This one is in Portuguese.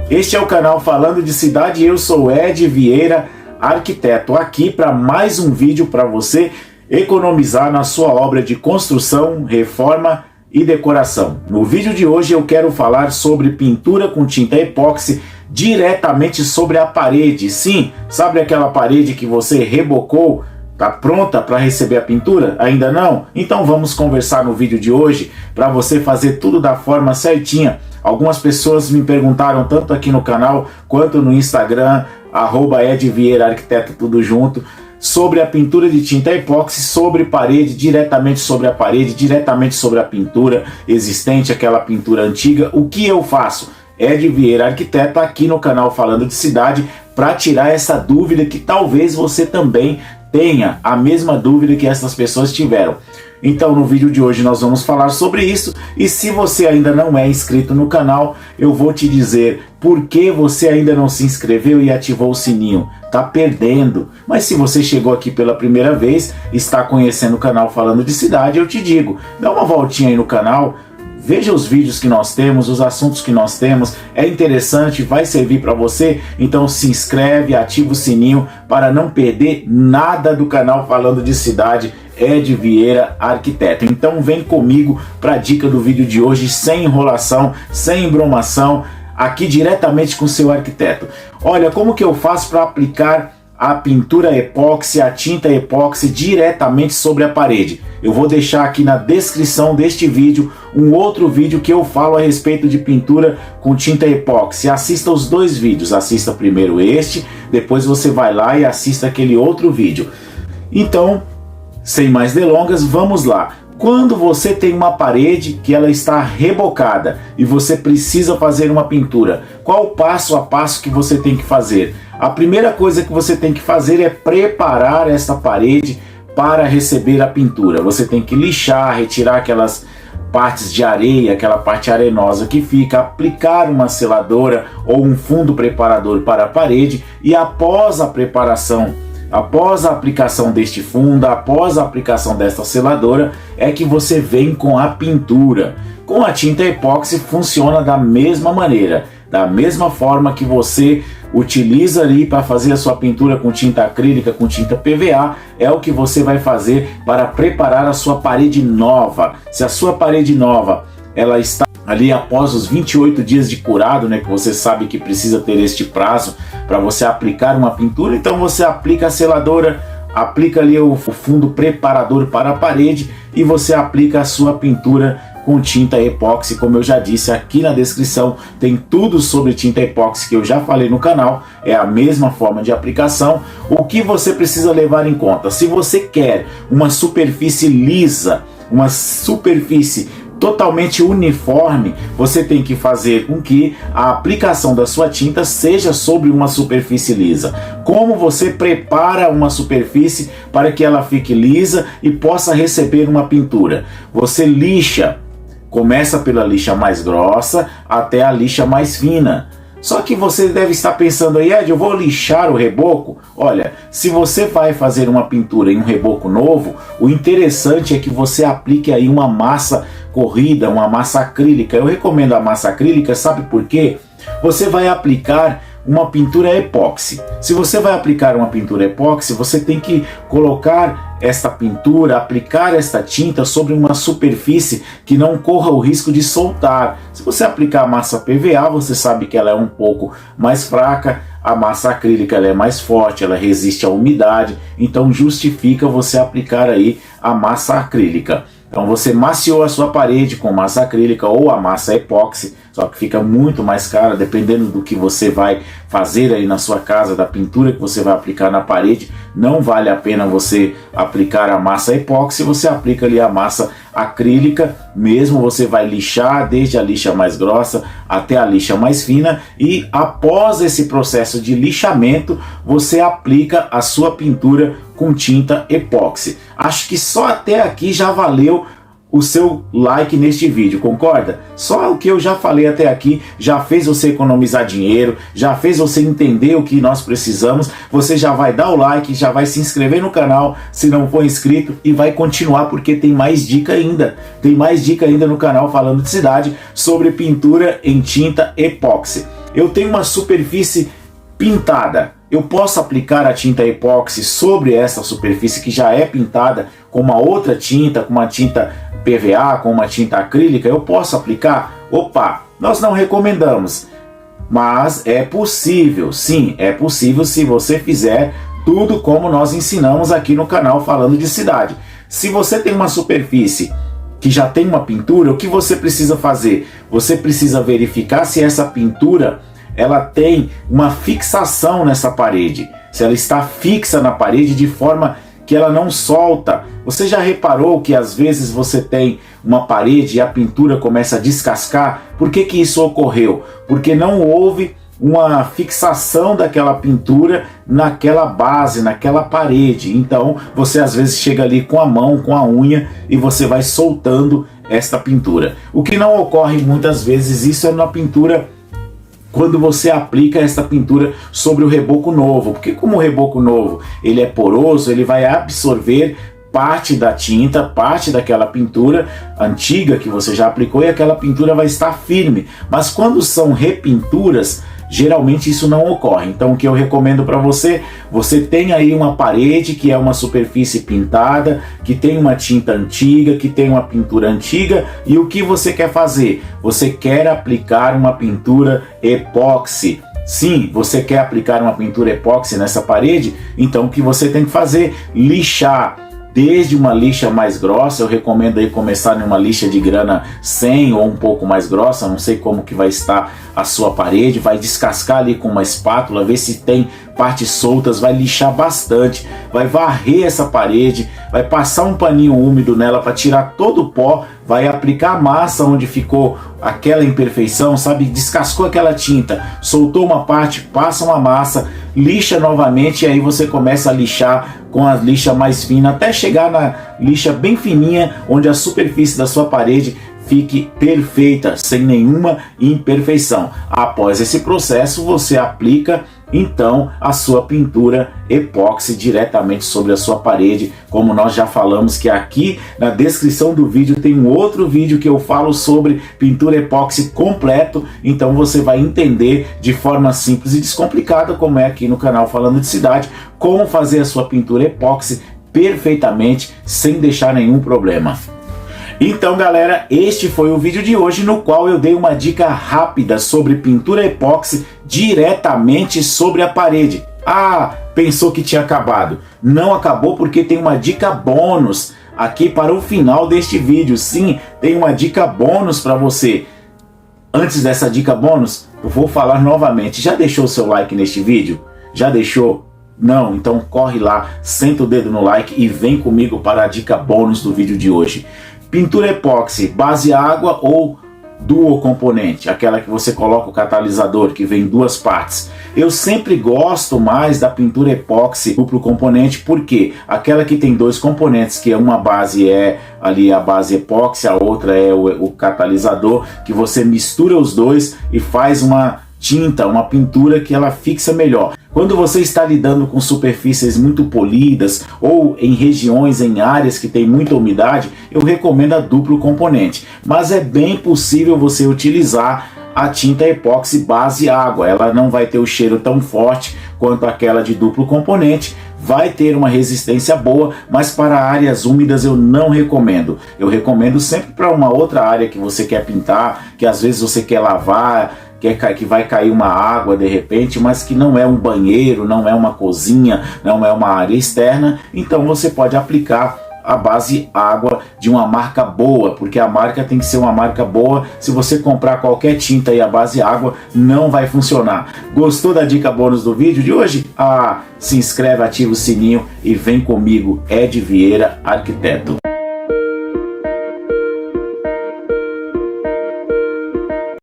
Este é o canal Falando de Cidade e eu sou Ed Vieira, arquiteto, aqui para mais um vídeo para você economizar na sua obra de construção, reforma e decoração. No vídeo de hoje eu quero falar sobre pintura com tinta epóxi diretamente sobre a parede. Sim, sabe aquela parede que você rebocou? Tá pronta para receber a pintura? Ainda não? Então vamos conversar no vídeo de hoje para você fazer tudo da forma certinha. Algumas pessoas me perguntaram tanto aqui no canal quanto no Instagram, @EdVieiraArquiteto, tudo junto, sobre a pintura de tinta epóxi sobre parede, diretamente sobre a parede, diretamente sobre a pintura existente, aquela pintura antiga. O que eu faço? Ed Vieira Arquiteto aqui no canal Falando de Cidade para tirar essa dúvida que talvez você também tenha a mesma dúvida que essas pessoas tiveram. Então no vídeo de hoje nós vamos falar sobre isso, e se você ainda não é inscrito no canal, eu vou te dizer por que você ainda não se inscreveu e ativou o sininho. Tá perdendo. Mas se você chegou aqui pela primeira vez, está conhecendo o canal Falando de Cidade, eu te digo, dá uma voltinha aí no canal, veja os vídeos que nós temos, os assuntos que nós temos, é interessante, vai servir para você, então se inscreve, ativa o sininho para não perder nada do canal Falando de Cidade, Ed Vieira Arquiteto. Então vem comigo para a dica do vídeo de hoje, sem enrolação, sem embromação, aqui diretamente com o seu arquiteto. Olha, como que eu faço para aplicar a pintura epóxi, a tinta epóxi diretamente sobre a parede? Eu vou deixar aqui na descrição deste vídeo um outro vídeo que eu falo a respeito de pintura com tinta epóxi. Assista os dois vídeos, assista primeiro este, depois você vai lá e assista aquele outro vídeo. Então, sem mais delongas, vamos lá. Quando você tem uma parede que ela está rebocada e você precisa fazer uma pintura, qual o passo a passo que você tem que fazer? A primeira coisa que você tem que fazer é preparar essa parede para receber a pintura. Você tem que lixar, retirar aquelas partes de areia, aquela parte arenosa que fica, aplicar uma seladora ou um fundo preparador para a parede, e após a preparação, após a aplicação deste fundo, após a aplicação desta seladora, é que você vem com a pintura. Com a tinta epóxi funciona da mesma maneira, da mesma forma que você utiliza ali para fazer a sua pintura com tinta acrílica, com tinta PVA, é o que você vai fazer para preparar a sua parede nova. Se a sua parede nova ela está ali após os 28 dias de curado, né, que você sabe que precisa ter este prazo para você aplicar uma pintura, então você aplica a seladora, aplica ali o fundo preparador para a parede e você aplica a sua pintura com tinta epóxi. Como eu já disse aqui na descrição, tem tudo sobre tinta epóxi que eu já falei no canal, é a mesma forma de aplicação. O que você precisa levar em conta? Se você quer uma superfície lisa, uma superfície totalmente uniforme, você tem que fazer com que a aplicação da sua tinta seja sobre uma superfície lisa. Como você prepara uma superfície para que ela fique lisa e possa receber uma pintura? Você lixa, começa pela lixa mais grossa até a lixa mais fina. Só que você deve estar pensando aí, Ed, eu vou lixar o reboco? Olha, se você vai fazer uma pintura em um reboco novo, o interessante é que você aplique aí uma massa corrida, uma massa acrílica. Eu recomendo a massa acrílica, sabe por quê? Você vai aplicar uma pintura epóxi. Se você vai aplicar uma pintura epóxi, você tem que colocar esta pintura, aplicar esta tinta sobre uma superfície que não corra o risco de soltar. Se você aplicar a massa PVA, você sabe que ela é um pouco mais fraca, a massa acrílica ela é mais forte, ela resiste à umidade, então justifica você aplicar aí a massa acrílica. Então você maciou a sua parede com massa acrílica ou a massa epóxi, só que fica muito mais cara, dependendo do que você vai fazer aí na sua casa, da pintura que você vai aplicar na parede. Não vale a pena você aplicar a massa epóxi, você aplica ali a massa acrílica mesmo. Você vai lixar desde a lixa mais grossa até a lixa mais fina, e após esse processo de lixamento você aplica a sua pintura com tinta epóxi. Acho que só até aqui já valeu o seu like neste vídeo, concorda? Só o que eu já falei até aqui já fez você economizar dinheiro, já fez você entender o que nós precisamos. Você já vai dar o like, já vai se inscrever no canal se não for inscrito e vai continuar, porque tem mais dica ainda. Tem mais dica ainda no canal Falando de Cidade sobre pintura em tinta epóxi. Eu tenho uma superfície pintada. Eu posso aplicar a tinta epóxi sobre essa superfície que já é pintada com uma outra tinta, com uma tinta PVA, com uma tinta acrílica? Eu posso aplicar? Opa, nós não recomendamos, mas é possível, sim, é possível se você fizer tudo como nós ensinamos aqui no canal Falando de Cidade. Se você tem uma superfície que já tem uma pintura, o que você precisa fazer? Você precisa verificar se essa pintura ela tem uma fixação nessa parede, se ela está fixa na parede de forma que ela não solta. Você já reparou que às vezes você tem uma parede e a pintura começa a descascar? Por que que isso ocorreu? Porque não houve uma fixação daquela pintura naquela base, naquela parede. Então você às vezes chega ali com a mão, com a unha, e você vai soltando esta pintura. O que não ocorre muitas vezes, isso é na pintura, quando você aplica esta pintura sobre o reboco novo, porque como o reboco novo ele é poroso, ele vai absorver parte da tinta, parte daquela pintura antiga que você já aplicou, e aquela pintura vai estar firme. Mas quando são repinturas, geralmente isso não ocorre. Então o que eu recomendo para você, você tem aí uma parede que é uma superfície pintada, que tem uma tinta antiga, que tem uma pintura antiga, e o que você quer fazer? Você quer aplicar uma pintura epóxi. Sim, você quer aplicar uma pintura epóxi nessa parede? Então o que você tem que fazer? Lixar. Desde uma lixa mais grossa, eu recomendo aí começar numa lixa de grana 100 ou um pouco mais grossa, não sei como que vai estar a sua parede, vai descascar ali com uma espátula, ver se tem partes soltas, vai lixar bastante, vai varrer essa parede, vai passar um paninho úmido nela para tirar todo o pó, vai aplicar a massa onde ficou aquela imperfeição, sabe? Descascou aquela tinta, soltou uma parte, passa uma massa, lixa novamente, e aí você começa a lixar com a lixa mais fina até chegar na lixa bem fininha, onde a superfície da sua parede fique perfeita, sem nenhuma imperfeição. Após esse processo, você aplica então a sua pintura epóxi diretamente sobre a sua parede, como nós já falamos, que aqui na descrição do vídeo tem um outro vídeo que eu falo sobre pintura epóxi completo, então você vai entender de forma simples e descomplicada, como é aqui no canal Falando de Cidade, como fazer a sua pintura epóxi perfeitamente, sem deixar nenhum problema. Então galera, este foi o vídeo de hoje, no qual eu dei uma dica rápida sobre pintura epóxi diretamente sobre a parede. Ah, pensou que tinha acabado? Não acabou, porque tem uma dica bônus aqui para o final deste vídeo. Sim, tem uma dica bônus para você. Antes dessa dica bônus, eu vou falar novamente. Já deixou o seu like neste vídeo? Já deixou? Não? Então corre lá, senta o dedo no like e vem comigo para a dica bônus do vídeo de hoje. Pintura epóxi, base água ou duo componente, aquela que você coloca o catalisador, que vem em duas partes. Eu sempre gosto mais da pintura epóxi duplo componente, porque aquela que tem dois componentes, que uma base é ali a base epóxi, a outra é o catalisador, que você mistura os dois e faz uma tinta, uma pintura que ela fixa melhor. Quando você está lidando com superfícies muito polidas ou em regiões, em áreas que tem muita umidade, eu recomendo a duplo componente. Mas é bem possível você utilizar a tinta epóxi base água. Ela não vai ter o cheiro tão forte quanto aquela de duplo componente, vai ter uma resistência boa, mas para áreas úmidas eu não recomendo. Eu recomendo sempre para uma outra área que você quer pintar, que às vezes você quer lavar, que vai cair uma água de repente, mas que não é um banheiro, não é uma cozinha, não é uma área externa. Então você pode aplicar a base água de uma marca boa, porque a marca tem que ser uma marca boa. Se você comprar qualquer tinta e a base água, não vai funcionar. Gostou da dica bônus do vídeo de hoje? Se inscreve, ativa o sininho e vem comigo, Ed Vieira, arquiteto.